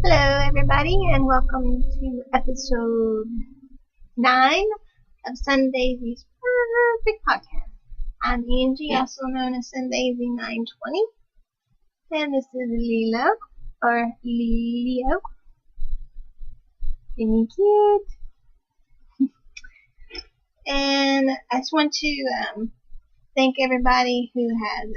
Hello, everybody, and welcome to episode 9 of Sundaisy's Perfect Podcast. I'm Angie, also known as Sundaisy920, and this is Lilo, or Leo. Being cute. And I just want to thank everybody who has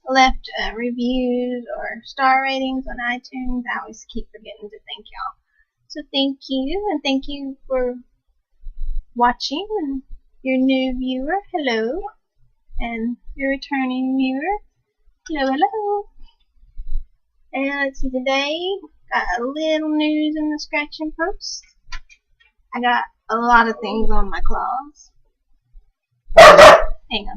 left reviews or star ratings on iTunes. I always keep forgetting to thank y'all. So thank you, and thank you for watching. And your new viewer, hello. And your returning viewer, hello, hello. And let's see, today, got a little news in the scratching post. I got a lot of things on my claws. Hang on.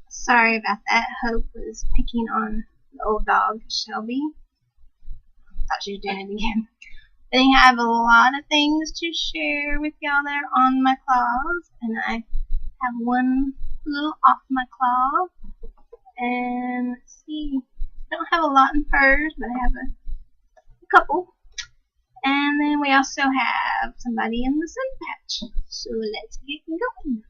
Sorry about that. Hope was picking on the old dog, Shelby. Thought she was doing it again. I think I have a lot of things to share with y'all that are on my claws. And I have one little off my claw. And let's see. I don't have a lot in furs, but I have a couple. And then we also have somebody in the sun patch. So let's get going.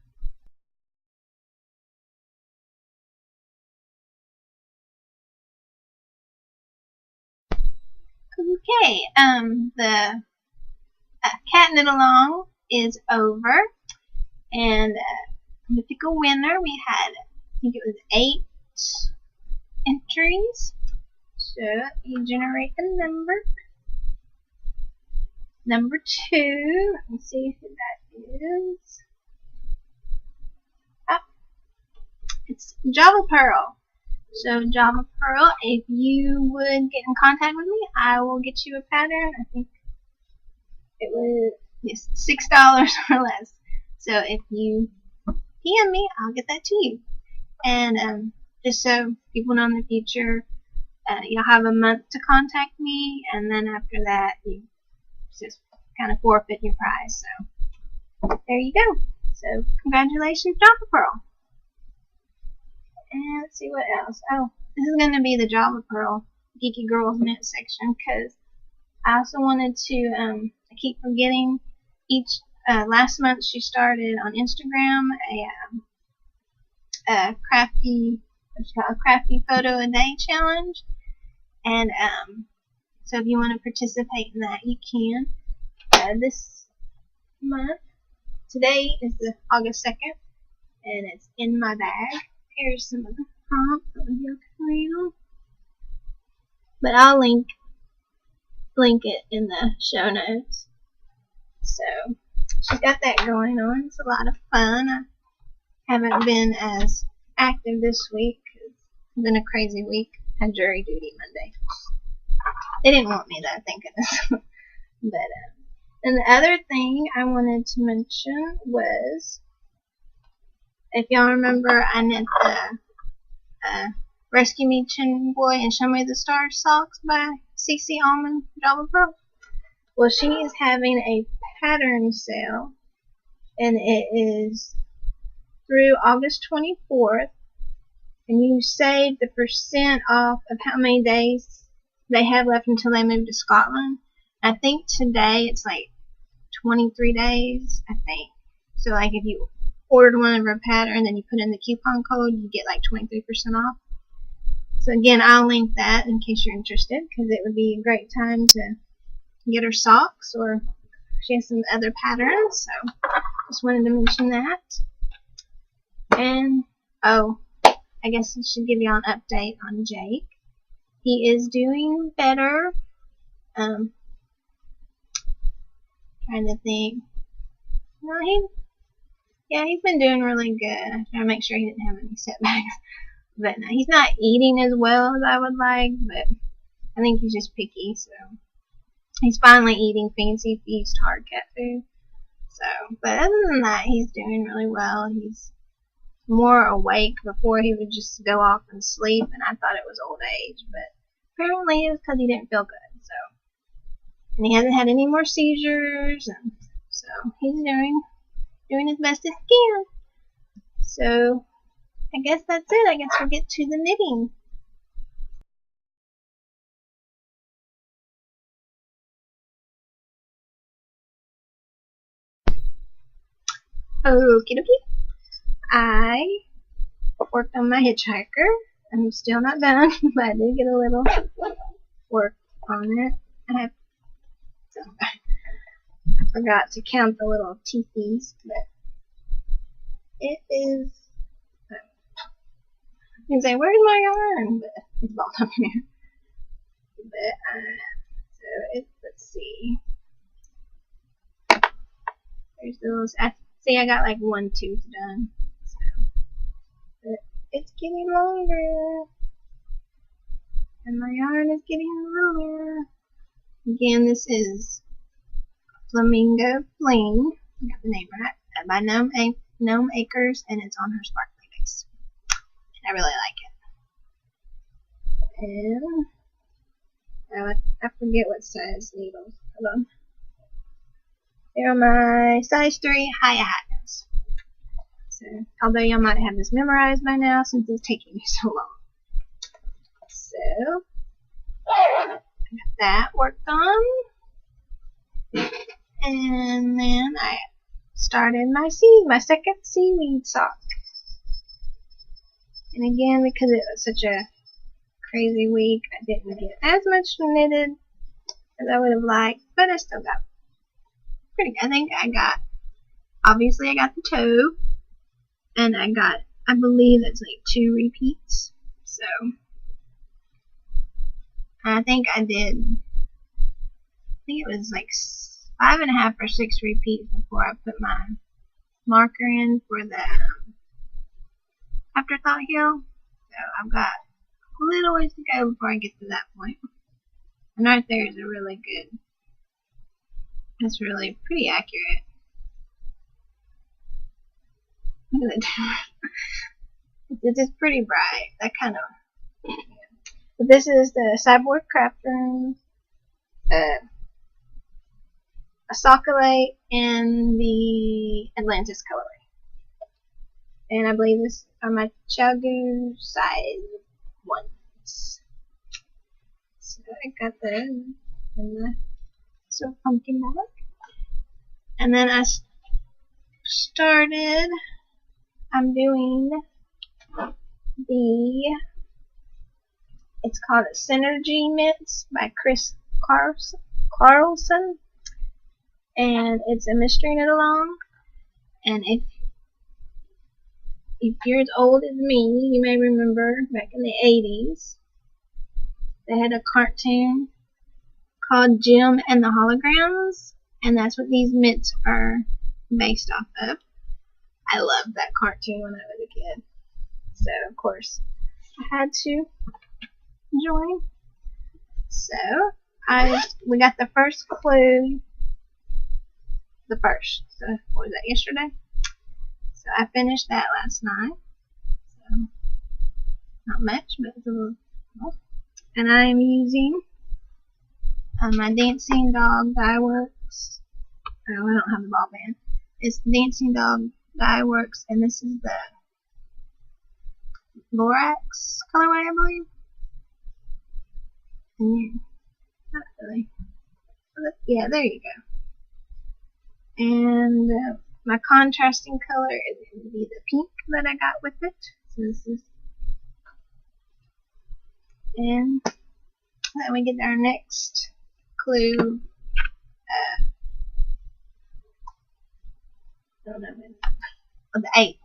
Okay, the Cat Knit Along is over, and to pick a winner, we had, I think it was 8 entries. So you generate a number. Number 2, let me see who that is. Oh, it's Java Pearl. So Java Pearl, if you would get in contact with me, I will get you a pattern. I think it was $6 or less. So if you PM me, I'll get that to you. And just so people know in the future, you'll have a month to contact me, and then after that, you just kind of forfeit your prize. So there you go. So congratulations, Java Pearl. And let's see what else. Oh, this is going to be the Java Pearl Geeky Girls Knit section, because I also wanted to, I keep forgetting, last month she started on Instagram a crafty photo a day challenge. And so if you want to participate in that, you can. This month, today is the August 2nd, and it's in my bag. Here's some of the prompts that you can read them. But I'll link it in the show notes. So she's got that going on. It's a lot of fun. I haven't been as active this week. It's been a crazy week. I had jury duty Monday. They didn't want me though, thank goodness. But and the other thing I wanted to mention was, if y'all remember, I knit the Rescue Me Chin Boy and Show Me the Stars socks by CC Almond Java Pearl. Well, she is having a pattern sale, and it is through August 24th, and you save the % off of how many days they have left until they move to Scotland. I think today it's like 23 days, I think. So like if you ordered one of her pattern, then you put in the coupon code, you get like 23% off. So again, I'll link that in case you're interested, because it would be a great time to get her socks, or she has some other patterns. So just wanted to mention that. And oh, I guess I should give y'all an update on Jake. He is doing better. Trying to think. No, he's been doing really good. I'm trying to make sure he didn't have any setbacks. But no, he's not eating as well as I would like, but I think he's just picky, so he's finally eating Fancy Feast hard cat food. So, but other than that, he's doing really well. He's more awake. Before he would just go off and sleep, and I thought it was old age, but apparently it was because he didn't feel good. So, and he hasn't had any more seizures, and so he's doing as best as he can. So I guess that's it. I guess we'll get to the knitting. Okie dokie. I worked on my hitchhiker. I'm still not done, but I did get a little work on it. I forgot to count the little teethies, but it is. You say, where's my yarn? But it's balled up in here. But so let's see. There's those. See, I got like one tooth done. So, but it's getting longer, and my yarn is getting longer. Again, this is Flamingo Bling. I got the name right. By Gnome Acres, and it's on her sparkly base. I really like it. And I forget what size needles. Hold on. They're my size 3 Hayahas. So, although y'all might have this memorized by now since it's taking me so long. So, I got that worked on. And then I started my second seaweed sock. And again, because it was such a crazy week, I didn't get as much knitted as I would have liked, but I still got pretty good. I think obviously I got the toe, and I believe it's like 2 repeats, so I think it was like 5.5 or 6 repeats before I put my marker in for the afterthought heel. So I've got a little ways to go before I get to that point. And right there is a really good, it's really pretty accurate. Look at that. It's just pretty bright. That kind of, yeah. But this is the Cyborg Craft Room, a Soccolate in the Atlantis colorway. And I believe this are my Chagu size ones. So I got those in the so pumpkin bag. And then I'm doing it's called Synergy Mitts by Chris Carlson. And it's a mystery knit along. And if you're as old as me, you may remember back in the 80s, they had a cartoon called Jim and the Holograms, and that's what these mitts are based off of. I loved that cartoon when I was a kid, so of course I had to join. So we got the first clue, so what was that, yesterday? So I finished that last night. So not much, but it's a little. And I am using my Dancing Dog Dye Works. Oh, I don't have the ball band. It's Dancing Dog Dye Works, and this is the Lorax colorway, I believe. And not really. Yeah, there you go. And my contrasting color is going to be the pink that I got with it. So this is, and then we get our next clue. On the 8th.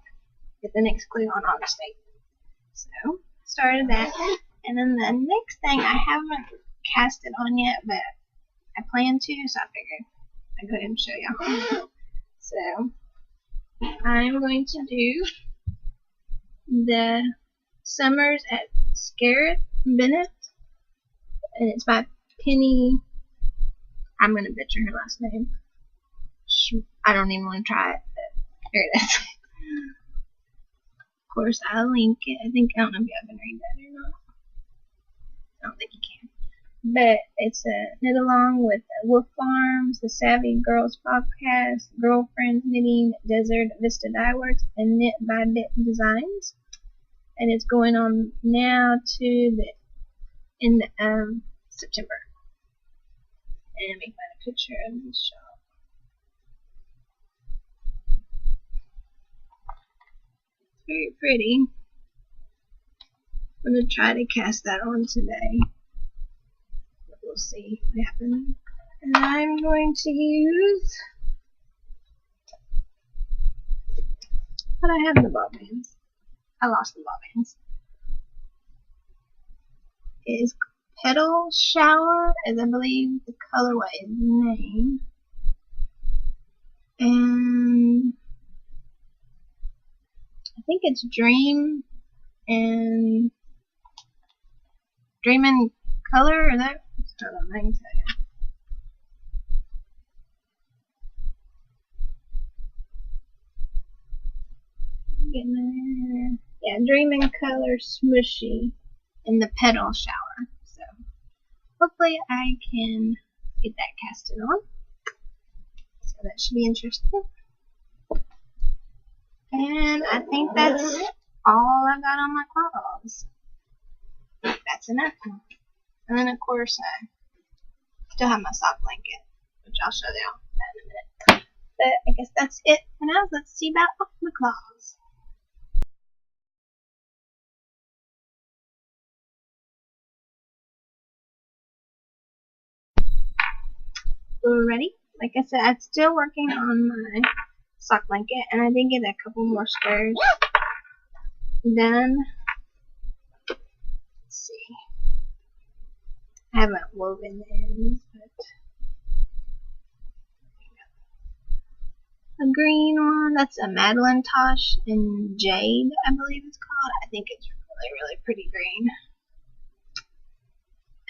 Get the next clue on August 8th. So started that, and then the next thing I haven't cast it on yet, but I plan to, so I figured I'd go ahead and show y'all. So I'm going to do the Summers at Scarlett Bennett, and it's by Penny. I'm gonna butcher her last name. I don't even want to try it, but here it is. Of course, I'll link it. I don't know if y'all can read that or not. I don't think you can. But it's a knit along with Wolf Farms, the Savvy Girls Podcast, Girlfriends Knitting, Desert Vista Dye Works, and Knit by Bit Designs. And it's going on now to the end of September. And let me find a picture of this shop. very pretty. I'm going to try to cast that on today. But we'll see what happens. And I'm going to use... But I have the ball bands. I lost the ball bands. It is Petal Shower, as I believe the colorway is named. And I think it's Dream and Color, or that? Hold on, I can tell you. Getting there. Yeah, Dream and Color Smushy in the Petal Shower. So hopefully I can get that casted on. So that should be interesting. And I think that's all I've got on my claws. That's enough. And then of course I still have my sock blanket, which I'll show you in a minute. But I guess that's it for now. Let's see about my claws. We're ready. Like I said, I'm still working on my sock blanket, and I did get a couple more squares done. Let's see. I haven't woven the ends, but a green one. That's a Madeline Tosh in Jade, I believe it's called. I think it's really, really pretty green.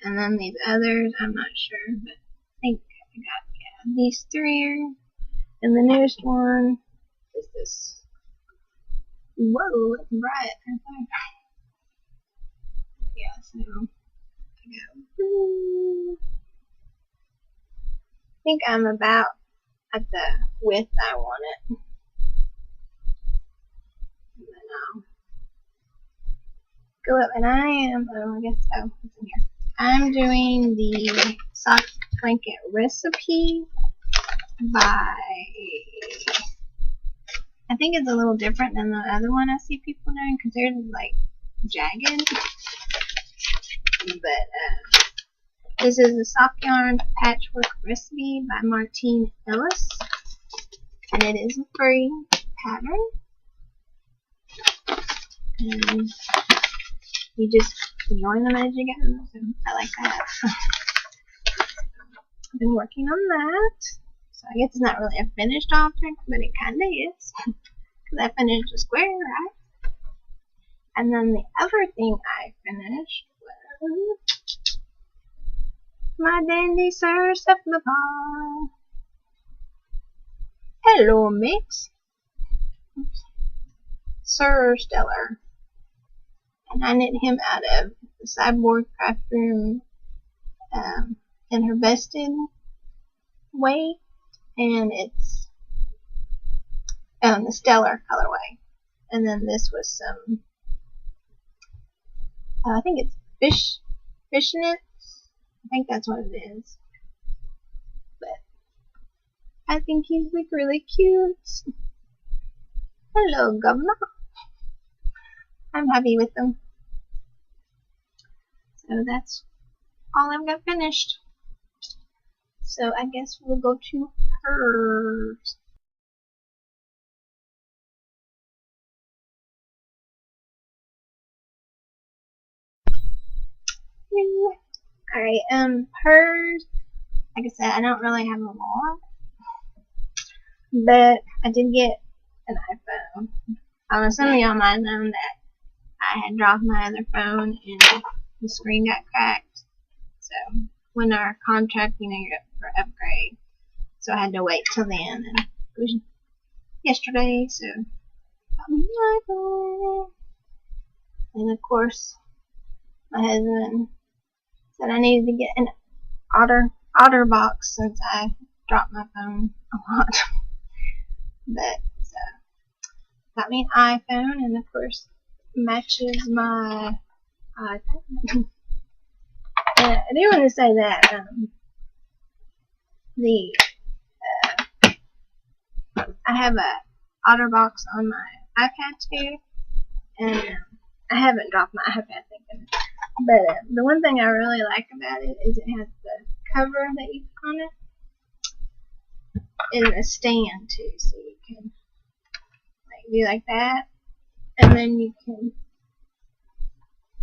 And then these others, I'm not sure, but I think I got these three are, and the newest one is this. Whoa, it's bright. Yeah, so I think I'm about at the width I want it. And then I'll go up, and I am, I guess, oh, it's in here. I'm doing the sock blanket recipe by, I think it's a little different than the other one I see people doing, because they're like jagged. But this is the Sock Yarn Patchwork Recipe by Martine Ellis, and it is a free pattern. And you just join them as you get them. So I like that. I've been working on that. So I guess it's not really a finished object, but it kind of is. Because I finished the square, right? And then the other thing I finished was my dandy Sir Cephalopod. Hello, mate. Sir Stellar. And I knit him out of the Cyborg Craft Room in her bested way, and it's the Stellar colorway. And then this was some, I think it's fishnets. I think that's what it is. But I think he's like really cute. Hello, Governor. I'm happy with them. So that's all I've got finished. So I guess we'll go to hers. Alright, hers, like I said, I don't really have a lot, but I did get an iPhone. Some of y'all might know that I had dropped my other phone and the screen got cracked. So when our contract, you're up for upgrade. So I had to wait till then, and it was yesterday, so got me an iPhone. And of course, my husband said I needed to get an OtterBox since I dropped my phone a lot. But so got me an iPhone, and of course matches my iPad. I do want to say that I have a OtterBox on my iPad too, And I haven't dropped my iPad thinking. But the one thing I really like about it is it has the cover that you put on it and a stand too, so you can like do like that, and then you can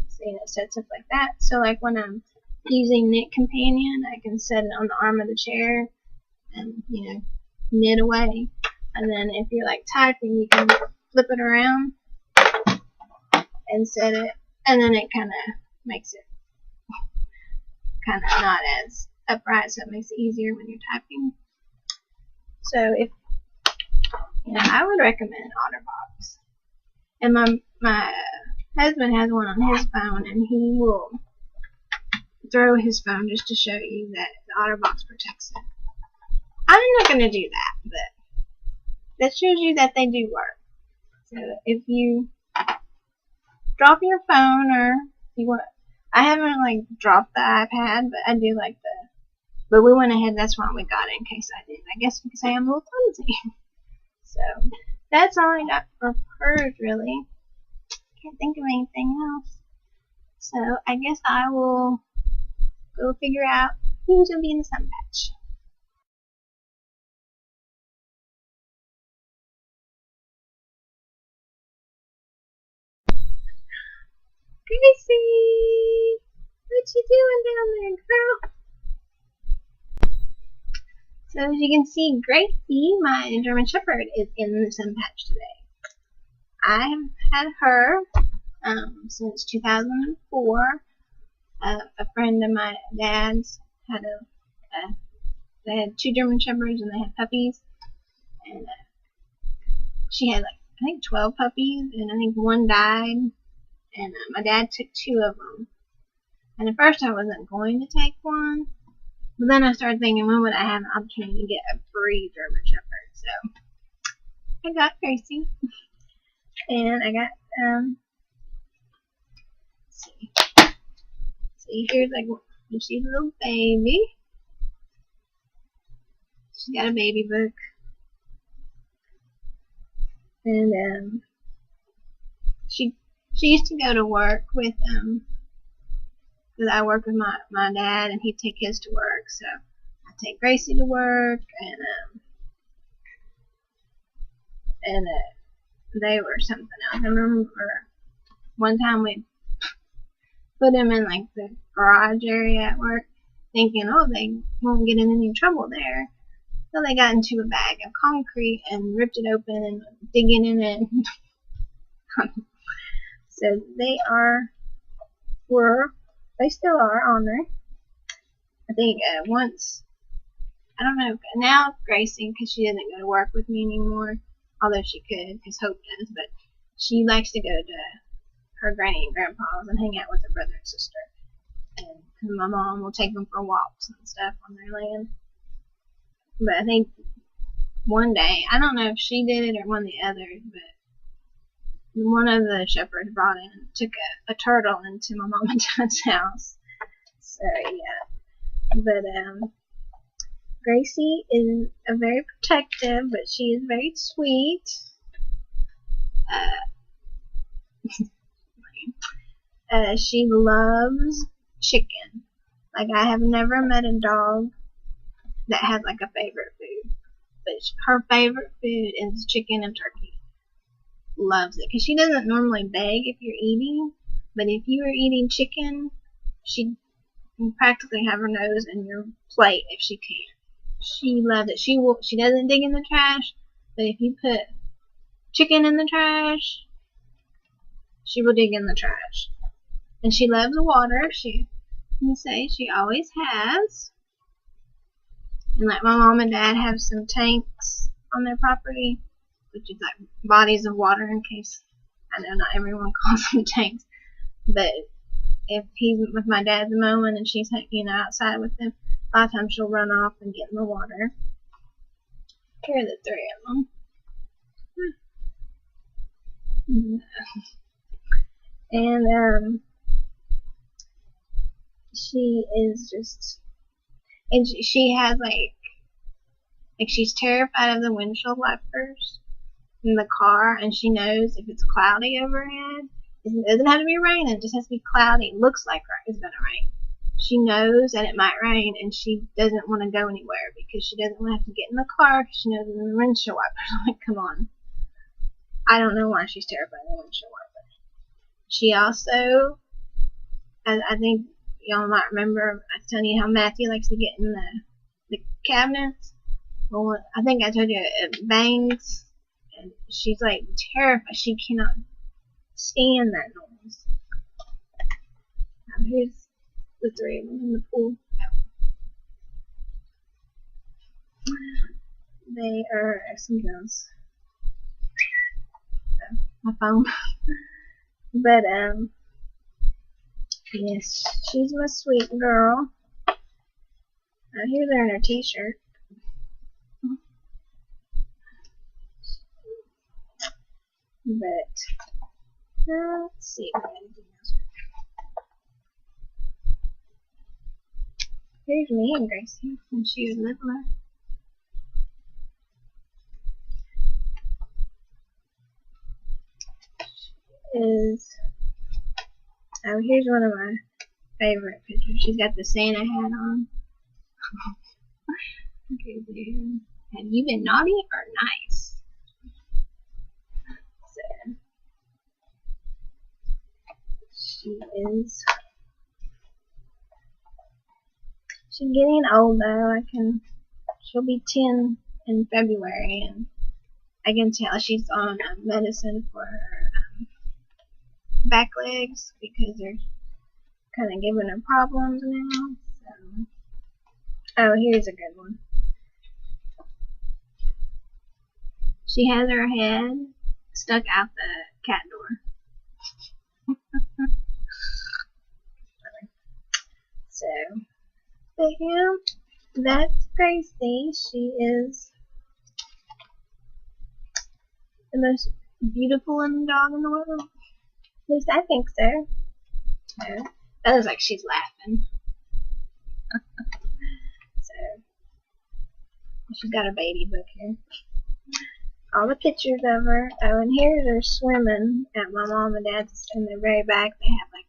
see it sets up like that. So like when I'm using Knit Companion, I can set it on the arm of the chair and knit away. And then if you're like typing, you can flip it around and set it, and then it kind of makes it kind of not as upright, so it makes it easier when you're typing. So if I would recommend OtterBox. And my husband has one on his phone, and he will throw his phone just to show you that the OtterBox protects it. I'm not going to do that, but that shows you that they do work. So if you drop your phone, or you want, I haven't like dropped the iPad, but I do like but we went ahead, that's why we got it in case I did. I guess we could say I'm a little clumsy. So that's all I got for purrs, really. Can't think of anything else. So I guess I will go figure out who's going to be in the sun patch. Gracie! What you doing down there, girl? So as you can see, Gracie, my German Shepherd, is in the sun patch today. I have had her since 2004. A friend of my dad's had they had 2 German Shepherds, and they had puppies. And she had like, I think 12 puppies, and I think 1 died. And my dad took 2 of them. And at first I wasn't going to take one, but then I started thinking, when would I have an opportunity to get a free German Shepherd? So I got Gracie, and I got let's see, here's like, she's a little baby. She's got a baby book, and she used to go to work with because I work with my dad, and he'd take his to work. So I take Gracie to work, and they were something else. I remember one time we put him in like the garage area at work, thinking, oh, they won't get in any trouble there. So they got into a bag of concrete and ripped it open and digging in it. So they they still are on there. I think once, I don't know, now Gracie, because she doesn't go to work with me anymore, although she could, because Hope does, but she likes to go to her granny and grandpa's and hang out with her brother and sister. And my mom will take them for walks and stuff on their land. But I think one day, I don't know if she did it or one of the others, but one of the shepherds took a turtle into my mom and dad's house. So yeah, but Gracie is very protective, but she is very sweet. She loves chicken. Like, I have never met a dog that has like a favorite food, but her favorite food is chicken and turkey. Loves it, because she doesn't normally beg if you're eating, but if you are eating chicken, she can practically have her nose in your plate if she can. She loves it. She doesn't dig in the trash, but if you put chicken in the trash, she will dig in the trash. And she loves water. She always has. And like, my mom and dad have some tanks on their property, which is like bodies of water, in case, I know not everyone calls them tanks, but if he's with my dad's mowing and she's outside with him, a lot of times she'll run off and get in the water. Here are the 3 of them. And she is just, and she has like she's terrified of the windshield wipers. in the car, and she knows if it's cloudy overhead, it doesn't have to be raining, it just has to be cloudy. It looks like it's going to rain. She knows that it might rain, and she doesn't want to go anywhere because she doesn't want to have to get in the car because she knows the windshield wipers are like, come on. I don't know why she's terrified of the windshield wipers. She also, I think y'all might remember I was telling you how Matthew likes to get in the cabinets. Well, I think I told you it bangs, and she's like terrified. She cannot stand that noise. Now here's the three of them in the pool. They are something else. My phone. But yes, she's my sweet girl. Here's her in her t-shirt. But let's see. Here's me and Gracie when she was littler. Here's one of my favorite pictures. She's got the Santa hat on. Okay, dude. Have you been naughty or nice? So, she's getting old though. She'll be 10 in February, and I can tell she's on medicine for her back legs because they're kind of giving her problems now. So, oh, here's a good one. She has her head stuck out the cat door. So, but yeah, that's Gracie. She is the most beautiful dog in the world. At least I think so. That looks like she's laughing. So, she's got a baby book here. All the pictures of her. Oh, and here's her swimming at my mom and dad's in the very back. They have like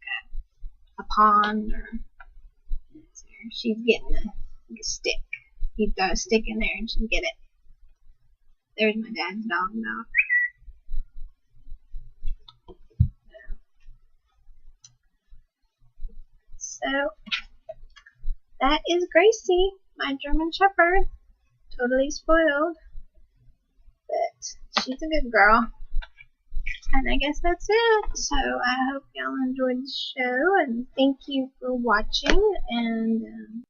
a pond, or so she's getting a stick. You throw a stick in there and she'll get it. There's my dad's dog now. So, that is Gracie, my German Shepherd. Totally spoiled. But she's a good girl. And I guess that's it. So, I hope y'all enjoyed the show. And thank you for watching. And